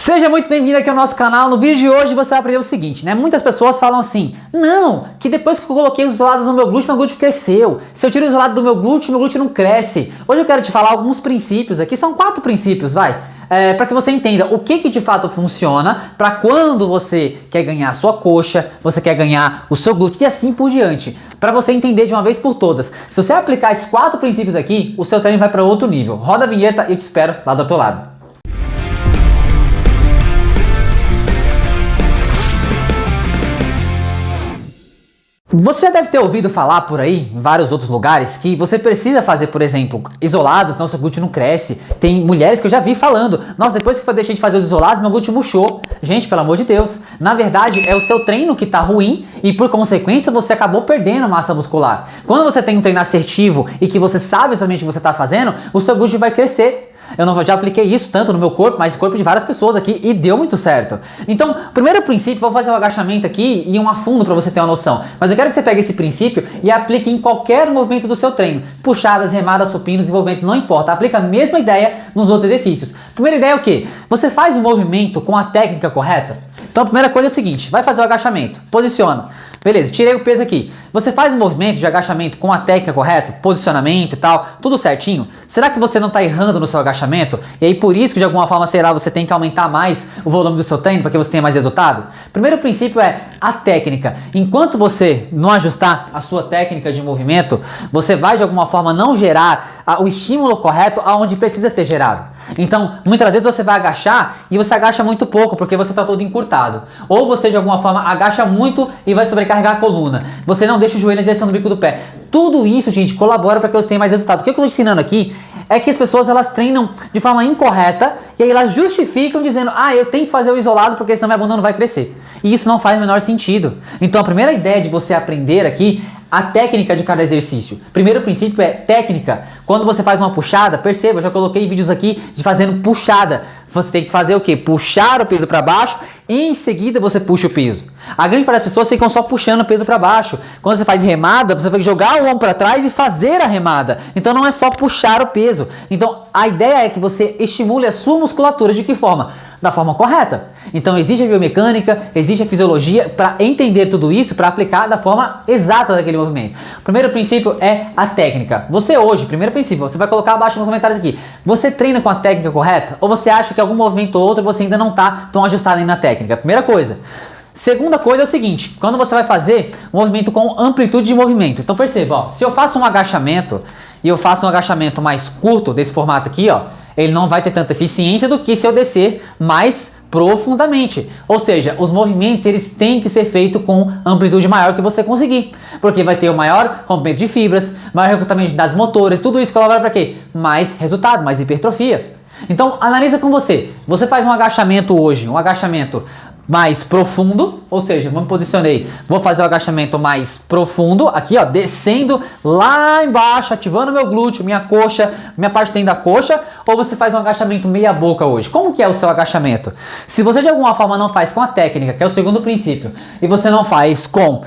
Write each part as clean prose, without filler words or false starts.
Seja muito bem-vindo aqui ao nosso canal. No vídeo de hoje você vai aprender o seguinte, né? Muitas pessoas falam assim, não, que depois que eu coloquei os isolados no meu glúteo cresceu. Se eu tiro o isolado do meu glúteo não cresce. Hoje eu quero te falar alguns princípios aqui, são 4 princípios, vai. Para que você entenda o que de fato funciona para quando você quer ganhar a sua coxa, você quer ganhar o seu glúteo e assim por diante. Para você entender de uma vez por todas. Se você aplicar esses 4 princípios aqui, o seu treino vai para outro nível. Roda a vinheta e eu te espero lá do outro lado. Você já deve ter ouvido falar por aí, em vários outros lugares, que você precisa fazer, por exemplo, isolados, senão seu glúteo não cresce. Tem mulheres que eu já vi falando, nossa, depois que eu deixei de fazer os isolados, meu glúteo murchou. Gente, pelo amor de Deus, na verdade é o seu treino que tá ruim e por consequência você acabou perdendo massa muscular. Quando você tem um treino assertivo e que você sabe exatamente o que você tá fazendo, o seu glúteo vai crescer. Eu já apliquei isso tanto no meu corpo, mas no corpo de várias pessoas aqui e deu muito certo. Então, primeiro princípio, vou fazer um agachamento aqui e um afundo para você ter uma noção. Mas eu quero que você pegue esse princípio e aplique em qualquer movimento do seu treino. Puxadas, remadas, supino, desenvolvimento, não importa. Aplica a mesma ideia nos outros exercícios. Primeira ideia é o quê? Você faz o movimento com a técnica correta? Então a primeira coisa é a seguinte, vai fazer o agachamento, posiciona. Beleza, tirei o peso aqui. Você faz um movimento de agachamento com a técnica correta, posicionamento e tal, tudo certinho? Será que você não está errando no seu agachamento? E aí por isso que de alguma forma, sei lá, você tem que aumentar mais o volume do seu treino para que você tenha mais resultado? Primeiro princípio é a técnica. Enquanto você não ajustar a sua técnica de movimento, você vai de alguma forma não gerar o estímulo correto aonde precisa ser gerado. Então, muitas vezes você vai agachar e você agacha muito pouco porque você está todo encurtado. Ou você de alguma forma agacha muito e vai sobrecarregar a coluna. Você não deixa o joelho na direção do bico do pé. Tudo isso, gente, colabora para que você tenha mais resultado. O que eu estou ensinando aqui é que as pessoas elas treinam de forma incorreta e aí elas justificam dizendo, eu tenho que fazer o isolado porque senão minha bunda não vai crescer. E isso não faz o menor sentido. Então a primeira ideia de você aprender aqui a técnica de cada exercício. Primeiro princípio é técnica. Quando você faz uma puxada, perceba, eu já coloquei vídeos aqui de fazendo puxada. Você tem que fazer o quê? Puxar o peso para baixo e em seguida você puxa o peso. A grande parte das pessoas ficam só puxando o peso para baixo. Quando você faz remada, você vai jogar o ombro para trás e fazer a remada. Então não é só puxar o peso. Então a ideia é que você estimule a sua musculatura. De que forma? Da forma correta. Então existe a biomecânica, existe a fisiologia para entender tudo isso, para aplicar da forma exata daquele movimento. O primeiro princípio é a técnica. Você hoje, primeiro princípio, você vai colocar abaixo nos comentários aqui. Você treina com a técnica correta? Ou você acha que algum movimento ou outro você ainda não está tão ajustado aí na técnica? Primeira coisa. Segunda coisa é o seguinte, quando você vai fazer um movimento com amplitude de movimento. Então perceba, ó, se eu faço um agachamento e eu faço um agachamento mais curto desse formato aqui, ó, ele não vai ter tanta eficiência do que se eu descer mais profundamente. Ou seja, os movimentos eles têm que ser feitos com amplitude maior que você conseguir, porque vai ter o maior rompimento de fibras, maior recrutamento de unidades motoras, tudo isso colabora para quê? Mais resultado, mais hipertrofia. Então analisa com você. Você faz um agachamento hoje, um agachamento mais profundo, ou seja, eu me posicionei, vou fazer o agachamento mais profundo, aqui ó, descendo lá embaixo, ativando meu glúteo, minha coxa, minha parte tem da coxa, ou você faz um agachamento meia boca hoje? Como que é o seu agachamento? Se você de alguma forma não faz com a técnica, que é o segundo princípio, e você não faz com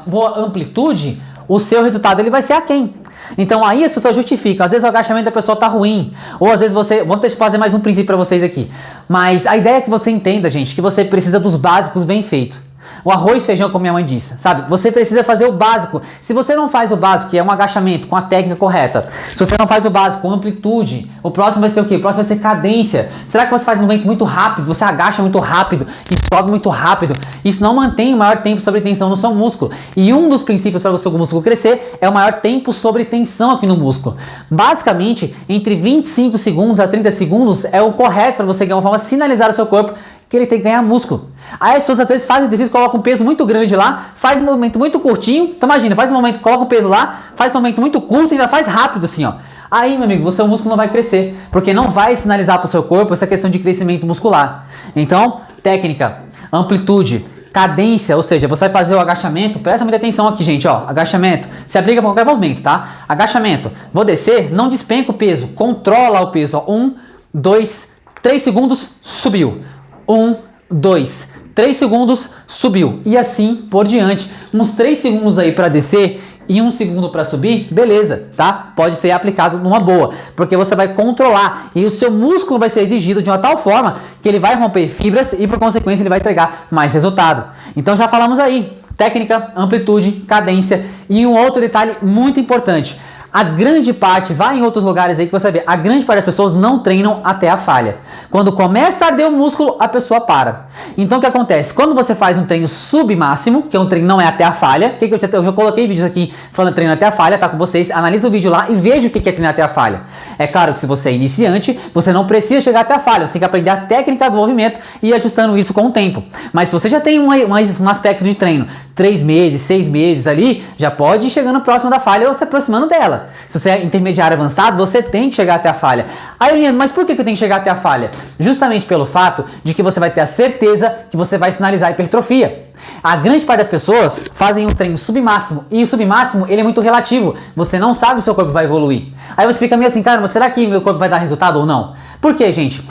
boa amplitude, o seu resultado ele vai ser aquém. Então aí as pessoas justificam, às vezes o agachamento da pessoa tá ruim, ou às vezes você, vou fazer mais um princípio para vocês aqui, mas a ideia é que você entenda, gente, que você precisa dos básicos bem feitos. O arroz e feijão, como minha mãe disse, sabe? Você precisa fazer o básico. Se você não faz o básico, que é um agachamento com a técnica correta, se você não faz o básico com amplitude, o próximo vai ser o quê? O próximo vai ser cadência. Será que você faz um movimento muito rápido, você agacha muito rápido e sobe muito rápido? Isso não mantém o maior tempo sobre tensão no seu músculo. E um dos princípios para o seu músculo crescer é o maior tempo sobre tensão aqui no músculo. Basicamente, entre 25 segundos a 30 segundos é o correto para você, de alguma forma, sinalizar ao seu corpo que ele tem que ganhar músculo. Aí as pessoas às vezes fazem exercício, colocam um peso muito grande lá, faz um movimento muito curtinho, então imagina, faz um momento, coloca o peso lá, faz um movimento muito curto e ainda faz rápido assim, ó. Aí, meu amigo, o seu músculo não vai crescer, porque não vai sinalizar para o seu corpo essa questão de crescimento muscular. Então, técnica, amplitude, cadência, ou seja, você vai fazer o agachamento, presta muita atenção aqui, gente, ó, agachamento, se aplica para qualquer movimento, tá? Agachamento, vou descer, não despenca o peso, controla o peso, ó, 1, 2, 3 segundos, subiu. 1, 2, 3 segundos, subiu. E assim por diante. Uns 3 segundos aí para descer e 1 segundo para subir, beleza, tá? Pode ser aplicado numa boa, porque você vai controlar e o seu músculo vai ser exigido de uma tal forma que ele vai romper fibras e por consequência ele vai entregar mais resultado. Então já falamos aí, técnica, amplitude, cadência e um outro detalhe muito importante. A grande parte, vai em outros lugares aí que você vê, a grande parte das pessoas não treinam até a falha. Quando começa a arder o músculo, a pessoa para. Então o que acontece? Quando você faz um treino submáximo, que é um treino não é até a falha, eu já coloquei vídeos aqui falando treino até a falha, tá com vocês, analisa o vídeo lá e veja o que é treinar até a falha. É claro que se você é iniciante, você não precisa chegar até a falha, você tem que aprender a técnica do movimento e ir ajustando isso com o tempo. Mas se você já tem um aspecto de treino, 3 meses, 6 meses ali, já pode ir chegando próximo da falha ou se aproximando dela. Se você é intermediário avançado, você tem que chegar até a falha. Aí, Leandro, mas por que eu tenho que chegar até a falha? Justamente pelo fato de que você vai ter a certeza que você vai sinalizar hipertrofia. A grande parte das pessoas fazem um treino submáximo e o submáximo ele é muito relativo. Você não sabe se o seu corpo vai evoluir. Aí você fica meio assim, cara, mas será que meu corpo vai dar resultado ou não? Por quê, gente?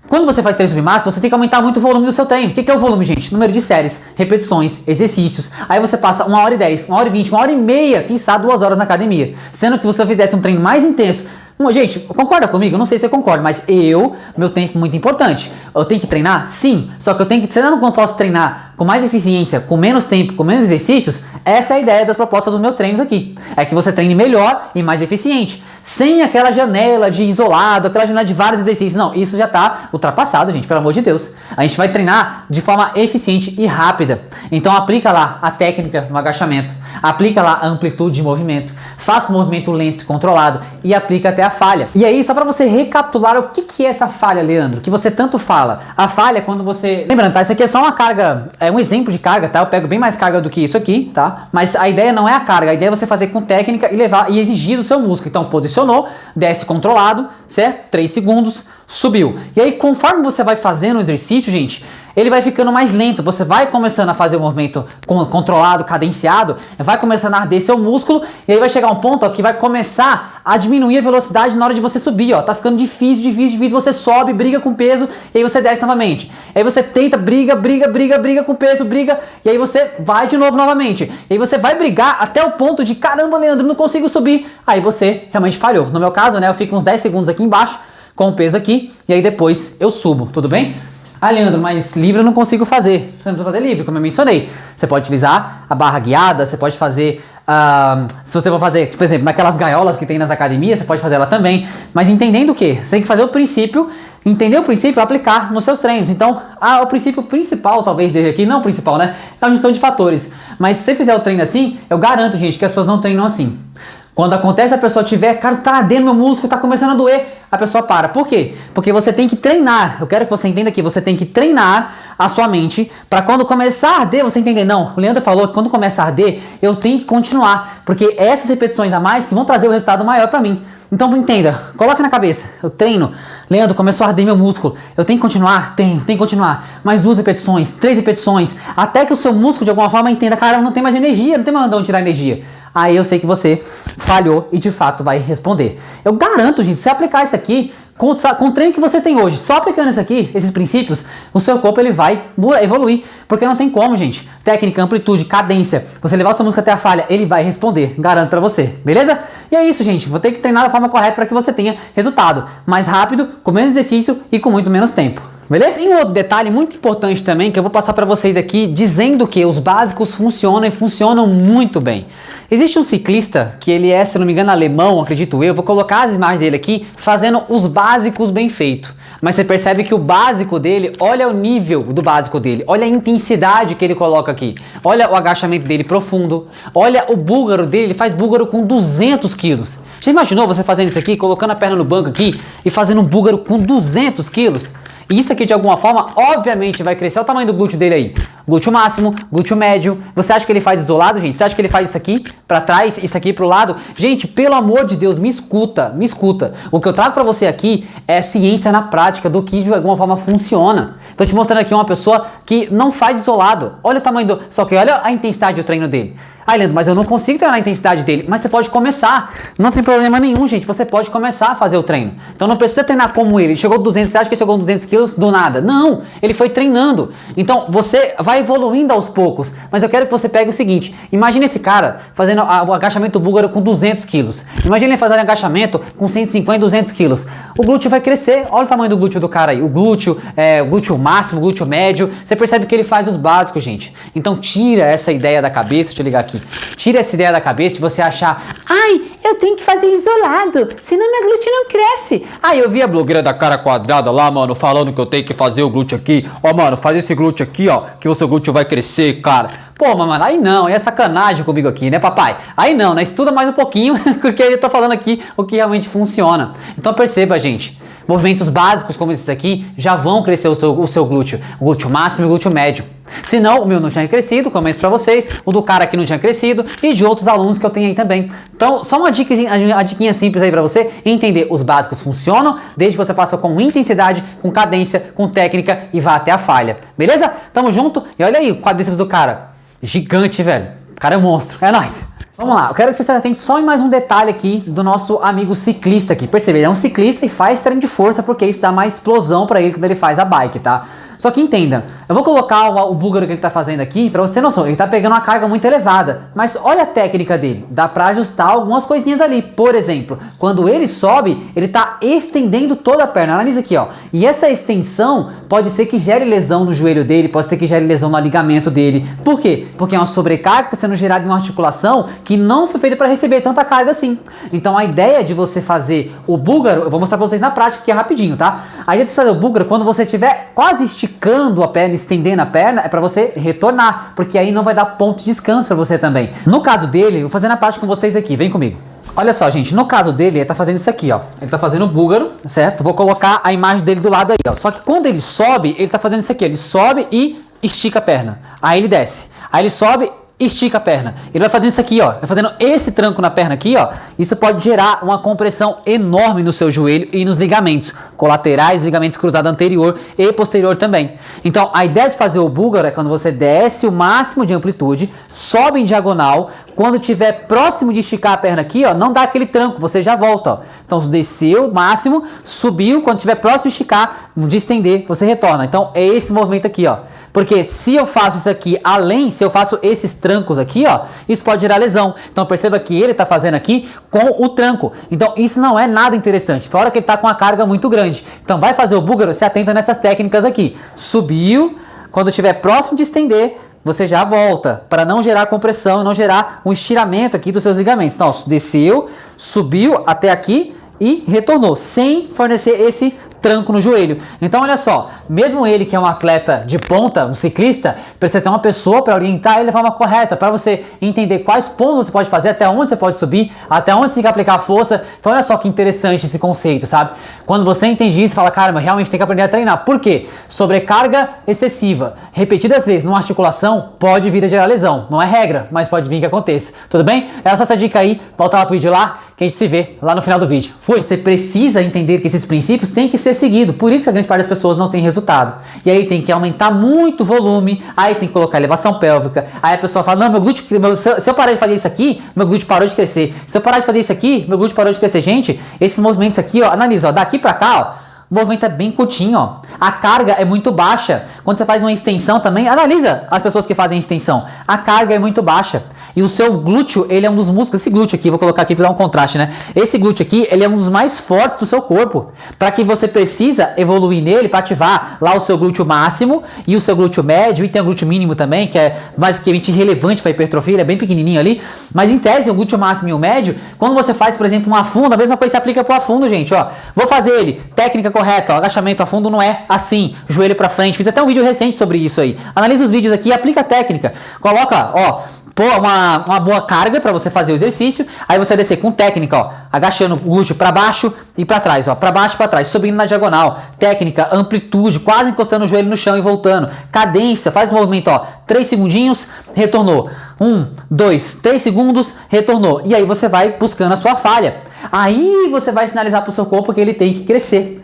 Quando você faz treino submáximo, você tem que aumentar muito o volume do seu treino. O que é o volume, gente? Número de séries, repetições, exercícios. Aí você passa 1h10, 1h20, 1h30, quiçá 2 horas na academia. Sendo que você fizesse um treino mais intenso. Gente, concorda comigo? Eu não sei se você concorda, mas meu tempo é muito importante. Eu tenho que treinar? Sim. Só que será que eu posso treinar com mais eficiência, com menos tempo, com menos exercícios? Essa é a ideia da proposta dos meus treinos aqui. É que você treine melhor e mais eficiente. Sem aquela janela de isolado, aquela janela de vários exercícios. Não, isso já está ultrapassado, gente, pelo amor de Deus. A gente vai treinar de forma eficiente e rápida. Então aplica lá a técnica no agachamento, aplica lá a amplitude de movimento, faça um movimento lento e controlado e aplica até a falha. E aí, só para você recapitular o que é essa falha, Leandro, que você tanto fala. A falha é quando você... Lembrando, tá? Isso aqui é só uma carga, é um exemplo de carga, tá? Eu pego bem mais carga do que isso aqui, tá? Mas a ideia não é a carga, a ideia é você fazer com técnica e levar e exigir do seu músculo. Então, posicionou, desce controlado, certo? 3 segundos, subiu. E aí, conforme você vai fazendo o exercício, gente, ele vai ficando mais lento, você vai começando a fazer o movimento controlado, cadenciado, vai começando a arder seu músculo, e aí vai chegar um ponto, ó, que vai começar a diminuir a velocidade na hora de você subir, ó, tá ficando difícil, você sobe, briga com peso, e aí você desce novamente. Aí você tenta, briga com peso, e aí você vai de novo novamente. E aí você vai brigar até o ponto de, caramba, Leandro, não consigo subir. Aí você realmente falhou. No meu caso, né, eu fico uns 10 segundos aqui embaixo, com o peso aqui, e aí depois eu subo, tudo bem? Ah, Leandro, mas livre eu não consigo fazer. Você não precisa fazer livre, como eu mencionei. Você pode utilizar a barra guiada, você pode fazer... se você for fazer, por exemplo, naquelas gaiolas que tem nas academias, você pode fazer ela também. Mas entendendo o quê? Você tem que fazer o princípio, entender o princípio e aplicar nos seus treinos. Então, o princípio principal, talvez, dele aqui, não o principal, né? É a gestão de fatores. Mas se você fizer o treino assim, eu garanto, gente, que as pessoas não treinam assim. Quando acontece a pessoa tiver, cara, tá ardendo meu músculo, tá começando a doer, a pessoa para. Por quê? Porque você tem que treinar. Eu quero que você entenda aqui, você tem que treinar a sua mente para quando começar a arder, você entender. Não, o Leandro falou que quando começa a arder, eu tenho que continuar, porque essas repetições a mais que vão trazer o resultado maior para mim. Então entenda, coloque na cabeça, eu treino, Leandro, começou a arder meu músculo, eu tenho que continuar? Tenho que continuar. Mais 2 repetições, 3 repetições, até que o seu músculo de alguma forma entenda, cara, não tem mais energia, não tem mais onde tirar energia. Aí eu sei que você falhou e de fato vai responder. Eu garanto, gente, se aplicar isso aqui com o treino que você tem hoje, só aplicando isso aqui, esses princípios, o seu corpo ele vai evoluir, porque não tem como, gente. Técnica, amplitude, cadência, você levar o seu músculo até a falha, ele vai responder, garanto pra você, beleza? E é isso, gente, vou ter que treinar da forma correta para que você tenha resultado mais rápido, com menos exercício e com muito menos tempo. Beleza? Tem um outro detalhe muito importante também que eu vou passar para vocês aqui, dizendo que os básicos funcionam e funcionam muito bem. Existe um ciclista que ele é, se não me engano, alemão, acredito eu, vou colocar as imagens dele aqui, fazendo os básicos bem feitos. Mas você percebe que o básico dele, olha o nível do básico dele, olha a intensidade que ele coloca aqui, olha o agachamento dele profundo, olha o búlgaro dele, ele faz búlgaro com 200 quilos. Já imaginou você fazendo isso aqui, colocando a perna no banco aqui e fazendo um búlgaro com 200 quilos? E isso aqui de alguma forma, obviamente, vai crescer o tamanho do glúteo dele aí. Glúteo máximo, glúteo médio. Você acha que ele faz isolado, gente? Você acha que ele faz isso aqui pra trás, isso aqui pro lado? Gente, pelo amor de Deus, me escuta, me escuta. O que eu trago pra você aqui é ciência na prática do que de alguma forma funciona. Tô te mostrando aqui uma pessoa que não faz isolado. Olha o tamanho do... Só que olha a intensidade do treino dele. Ah, Leandro, mas eu não consigo treinar a intensidade dele. Mas você pode começar. Não tem problema nenhum, gente. Você pode começar a fazer o treino. Então não precisa treinar como ele. Ele chegou 200, você acha que ele chegou 200 quilos do nada? Não, ele foi treinando. Então você vai evoluindo aos poucos. Mas eu quero que você pegue o seguinte. Imagina esse cara fazendo o agachamento búlgaro com 200 quilos. Imagina ele fazendo agachamento com 150, 200 quilos. O glúteo vai crescer. Olha o tamanho do glúteo do cara aí. O glúteo máximo, o glúteo médio. Você percebe que ele faz os básicos, gente. Então tira essa ideia da cabeça. Deixa eu ligar aqui. Tira essa ideia da cabeça de você achar, ai, eu tenho que fazer isolado, senão meu glúteo não cresce. Ai, eu vi a blogueira da cara quadrada lá, mano, falando que eu tenho que fazer o glúteo aqui. Ó, mano, faz esse glúteo aqui, ó, que o seu glúteo vai crescer, cara. Pô, mano, aí não, é sacanagem comigo aqui, né, papai? Aí não, né? Estuda mais um pouquinho, porque eu tô falando aqui o que realmente funciona. Então perceba, gente. Movimentos básicos como esses aqui já vão crescer o seu glúteo. O glúteo máximo e o glúteo médio. Se não, o meu não tinha crescido, como eu disse pra vocês, o do cara aqui não tinha crescido e de outros alunos que eu tenho aí também. Então, só uma diquinha simples aí pra você entender. Os básicos funcionam, desde que você faça com intensidade, com cadência, com técnica e vá até a falha. Beleza? Tamo junto. E olha aí o quadríceps do cara. Gigante, velho. O cara é um monstro. É nóis. Vamos lá, eu quero que você se atente só em mais um detalhe aqui do nosso amigo ciclista aqui. Percebe, ele é um ciclista e faz treino de força porque isso dá mais explosão pra ele quando ele faz a bike, tá? Só que entenda, eu vou colocar o búlgaro que ele tá fazendo aqui pra você ter noção, ele tá pegando uma carga muito elevada, mas olha a técnica dele, dá pra ajustar algumas coisinhas ali. Por exemplo, quando ele sobe, ele tá estendendo toda a perna, analisa aqui, ó, e essa extensão pode ser que gere lesão no joelho dele, pode ser que gere lesão no ligamento dele. Por quê? Porque é uma sobrecarga que está sendo gerada em uma articulação que não foi feita para receber tanta carga assim. Então a ideia de você fazer o búlgaro, eu vou mostrar pra vocês na prática aqui rapidinho, tá? A ideia de você fazer o búlgaro, quando você estiver quase esticando a perna, estendendo a perna, é para você retornar, porque aí não vai dar ponto de descanso para você também. No caso dele, eu vou fazer na prática com vocês aqui, vem comigo. Olha só, gente, no caso dele, ele tá fazendo isso aqui, ó. Ele tá fazendo o búlgaro, certo? Vou colocar a imagem dele do lado aí, ó. Só que quando ele sobe, ele tá fazendo isso aqui, ele sobe e estica a perna. Aí ele desce. Aí ele sobe, estica a perna. Ele vai fazendo isso aqui, ó. Vai fazendo esse tranco na perna aqui, ó. Isso pode gerar uma compressão enorme no seu joelho e nos ligamentos colaterais, ligamento cruzado anterior e posterior também. Então, a ideia de fazer o búlgaro é quando você desce o máximo de amplitude, sobe em diagonal, quando estiver próximo de esticar a perna aqui, ó, não dá aquele tranco, você já volta, ó. Então, desceu máximo, subiu, quando estiver próximo de esticar, de estender, você retorna. Então, é esse movimento aqui, ó. Porque se eu faço isso aqui além, se eu faço esses trancos aqui, ó, isso pode gerar lesão. Então perceba que ele tá fazendo aqui com o tranco. Então isso não é nada interessante, fora que ele tá com uma carga muito grande. Então vai fazer o búlgaro, se atenta nessas técnicas aqui. Subiu, quando estiver próximo de estender, você já volta, para não gerar compressão, não gerar um estiramento aqui dos seus ligamentos. Então, ó, desceu, subiu até aqui e retornou, sem fornecer esse tranco no joelho. Então olha só, mesmo ele que é um atleta de ponta, um ciclista, precisa ter uma pessoa para orientar ele de forma correta, para você entender quais pontos você pode fazer, até onde você pode subir, até onde você tem que aplicar força. Então olha só que interessante esse conceito, sabe? Quando você entende isso, fala, cara, mas realmente tem que aprender a treinar. Por quê? Sobrecarga excessiva, repetidas vezes numa articulação, pode vir a gerar lesão. Não é regra, mas pode vir que aconteça. Tudo bem? É só essa dica aí, volta lá pro vídeo lá, que a gente se vê lá no final do vídeo. Fui! Você precisa entender que esses princípios têm que ser seguido, por isso que a grande parte das pessoas não tem resultado. E aí tem que aumentar muito o volume, aí tem que colocar elevação pélvica, aí a pessoa fala, não, meu glúteo, se eu parar de fazer isso aqui, meu glúteo parou de crescer. Se eu parar de fazer isso aqui, meu glúteo parou de crescer. Gente, esses movimentos aqui, ó, analisa, ó, daqui pra cá, ó, o movimento é bem curtinho, ó. A carga é muito baixa. Quando você faz uma extensão também, analisa as pessoas que fazem extensão. A carga é muito baixa. E o seu glúteo, ele é um dos músculos, esse glúteo aqui, vou colocar aqui para dar um contraste, né? Esse glúteo aqui, ele é um dos mais fortes do seu corpo. Para que você precisa evoluir nele, para ativar lá o seu glúteo máximo e o seu glúteo médio, e tem o glúteo mínimo também, que é basicamente irrelevante para hipertrofia, ele é bem pequenininho ali. Mas em tese, o glúteo máximo e o médio, quando você faz, por exemplo, um afundo, a mesma coisa se aplica para o afundo, gente, ó. Vou fazer ele, técnica correta, ó, agachamento a fundo não é assim, joelho para frente. Fiz até um vídeo recente sobre isso aí. Analisa os vídeos aqui e aplica a técnica. Coloca, ó, pô, uma boa carga para você fazer o exercício, aí você descer com técnica, ó, agachando o glúteo para baixo e para trás, ó, para baixo e para trás, subindo na diagonal, técnica, amplitude, quase encostando o joelho no chão e voltando, cadência, faz o movimento, ó, 3 segundinhos, retornou, 1, 2, 3 segundos, retornou, e aí você vai buscando a sua falha, aí você vai sinalizar para o seu corpo que ele tem que crescer.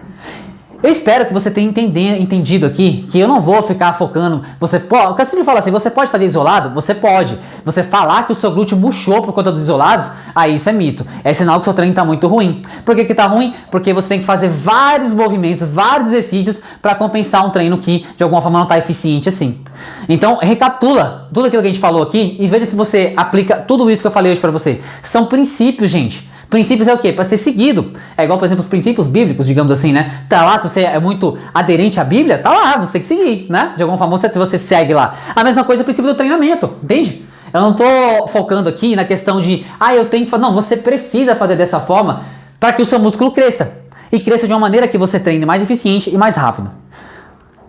Eu espero que você tenha entendido aqui que eu não vou ficar focando. Você pode, eu sempre falo assim, você pode fazer isolado? Você pode. Você falar que o seu glúteo murchou por conta dos isolados, aí isso é mito. É sinal que o seu treino está muito ruim. Por que está ruim? Porque você tem que fazer vários movimentos, vários exercícios para compensar um treino que de alguma forma não está eficiente assim. Então, recapitula tudo aquilo que a gente falou aqui e veja se você aplica tudo isso que eu falei hoje para você. São princípios, gente. Princípios é o quê? Para ser seguido. É igual, por exemplo, os princípios bíblicos, digamos assim, né? Tá lá, se você é muito aderente à Bíblia, tá lá, você tem que seguir, né? De alguma forma você segue lá. A mesma coisa é o princípio do treinamento, entende? Eu não tô focando aqui na questão de, eu tenho que fazer. Não, você precisa fazer dessa forma para que o seu músculo cresça. E cresça de uma maneira que você treine mais eficiente e mais rápido.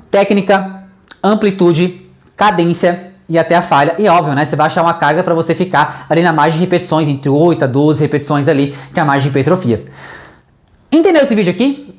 Técnica, amplitude, cadência e até a falha. E óbvio, né? Você vai achar uma carga para você ficar ali na margem de repetições, entre 8 a 12 repetições ali, que é a margem de hipertrofia. Entendeu esse vídeo aqui?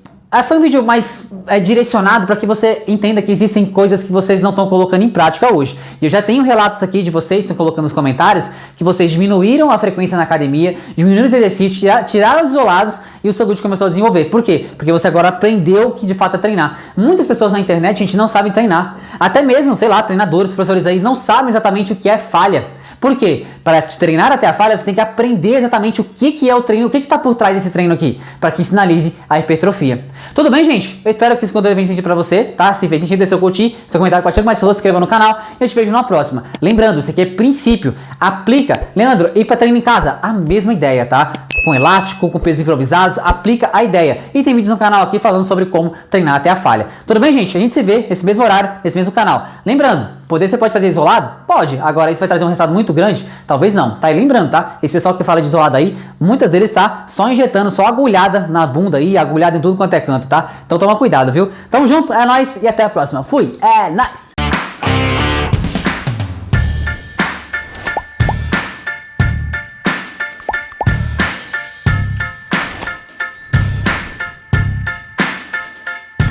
Foi um vídeo mais direcionado para que você entenda que existem coisas que vocês não estão colocando em prática hoje. E eu já tenho relatos aqui de vocês, estão colocando nos comentários, que vocês diminuíram a frequência na academia, diminuíram os exercícios, tiraram os isolados e o seu glúteo começou a desenvolver. Por quê? Porque você agora aprendeu que de fato é treinar. Muitas pessoas na internet, gente, não sabem treinar. Até mesmo, sei lá, treinadores, professores aí, não sabem exatamente o que é falha. Por quê? Para treinar até a falha, você tem que aprender exatamente o que é o treino, o que está por trás desse treino aqui, para que sinalize a hipertrofia. Tudo bem, gente? Eu espero que esse conteúdo venha sentido para você, tá? Se fez sentido, deixa seu curtir, seu comentário compartilha, mais pessoas, se inscreva no canal e eu te vejo na próxima. Lembrando, isso aqui é princípio, aplica. Leandro, e para treino em casa? A mesma ideia, tá? Com elástico, com pesos improvisados, aplica a ideia. E tem vídeos no canal aqui falando sobre como treinar até a falha. Tudo bem, gente? A gente se vê nesse mesmo horário, nesse mesmo canal. Lembrando, poder você pode fazer isolado? Pode. Agora isso vai trazer um resultado muito grande? Talvez não. Tá aí lembrando, tá? Esse pessoal que fala de isolado aí, muitas deles tá só injetando, só agulhada na bunda aí, agulhada em tudo quanto é canto, tá? Então toma cuidado, viu? Tamo junto, é nóis e até a próxima. Fui, é nóis!